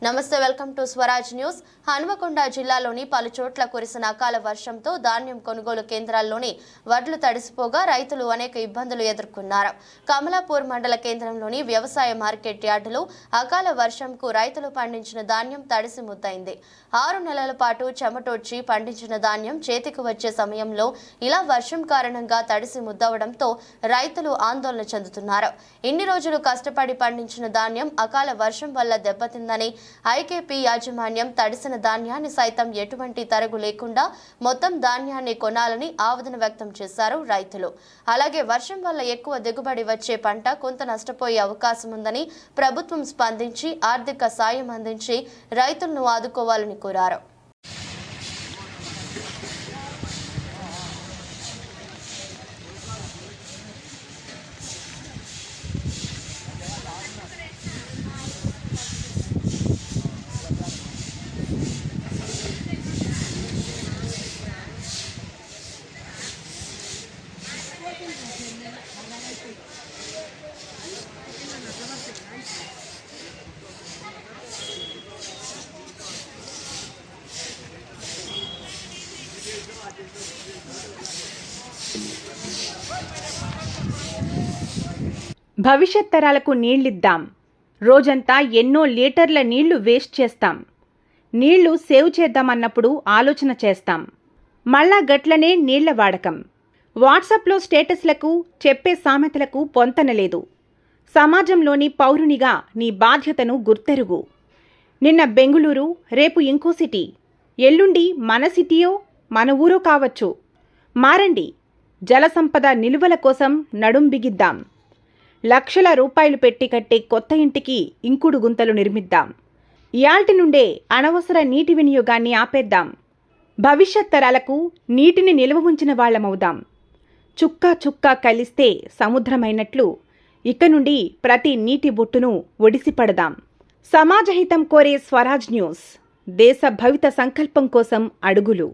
నమస్తే, welcome to Swaraj news. Hanamkonda జిల్లాలోని పలు చోట్ల కురిసిన అకాల వర్షంతో ధాన్యం కొనుగోలు కేంద్రాల్లోని వడ్లు తడిసిపోగా రైతులు అనేక ఇబ్బందులు ఎదుర్కొన్నారు. కమలాపూర్ మండల కేంద్రంలోని వ్యవసాయ మార్కెట్ యార్డులో అకాల వర్షంకు రైతులు పండించిన ధాన్యం తడిసి ముద్దయింది. 6 నెలల పాటు చెమటోడ్చి పండించిన ధాన్యం చేతికి వచ్చే సమయంలో ఇలా వర్షం కారణంగా తడిసి ముద్దవడంతో రైతులు ఆందోళన చెందుతున్నారు. ఇన్ని రోజులు కష్టపడి పండించిన ధాన్యం అకాల వర్షం వల్ల దెబ్బతిందని ఐకేపీ యాజమాన్యం తడిసిన ధాన్యాన్ని సైతం ఎటువంటి తరగు లేకుండా మొత్తం ధాన్యాన్ని కొనాలని ఆవేదన వ్యక్తం చేశారు రైతులు. అలాగే వర్షం వల్ల ఎక్కువ దిగుబడి వచ్చే పంట కొంత నష్టపోయే అవకాశం ఉందని ప్రభుత్వం స్పందించి ఆర్థిక సాయం అందించి రైతులను ఆదుకోవాలని కోరారు. భవిష్యత్ తరాలకు నీళ్ళిద్దాం. రోజంతా ఎన్నో లీటర్ల నీళ్లు వేస్ట్ చేస్తాం. నీళ్లు సేవ్ చేద్దామన్నప్పుడు ఆలోచన చేస్తాం. మళ్ళా గట్లనే నీళ్ల వాడకం. వాట్సాప్లో స్టేటస్లకు చెప్పే సామెతలకు పొంతనలేదు. సమాజంలోని పౌరునిగా నీ బాధ్యతను గుర్తెరుగు. నిన్న బెంగుళూరు, రేపు ఇంకో సిటీ, ఎల్లుండి మన సిటీయో మన ఊరో కావచ్చు. మారండి. జలసంపద నిలువల కోసం నడుం బిగిద్దాం. లక్షల రూపాయలు పెట్టి కట్టే కొత్త ఇంటికి ఇంకుడు గుంతలు నిర్మిద్దాం. ఇయాల్టి నుండే అనవసర నీటి వినియోగాన్ని ఆపేద్దాం. భవిష్యత్ తరాలకు నీటిని నిల్వ ఉంచిన వాళ్లమవుదాం. చుక్కా చుక్కా కలిస్తే సముద్రమైనట్లు ఇక నుండి ప్రతి నీటి బొట్టును ఒడిసిపడదాం. సమాజహితం కోరే స్వరాజ్ న్యూస్. దేశ భవిత సంకల్పం కోసం అడుగులు.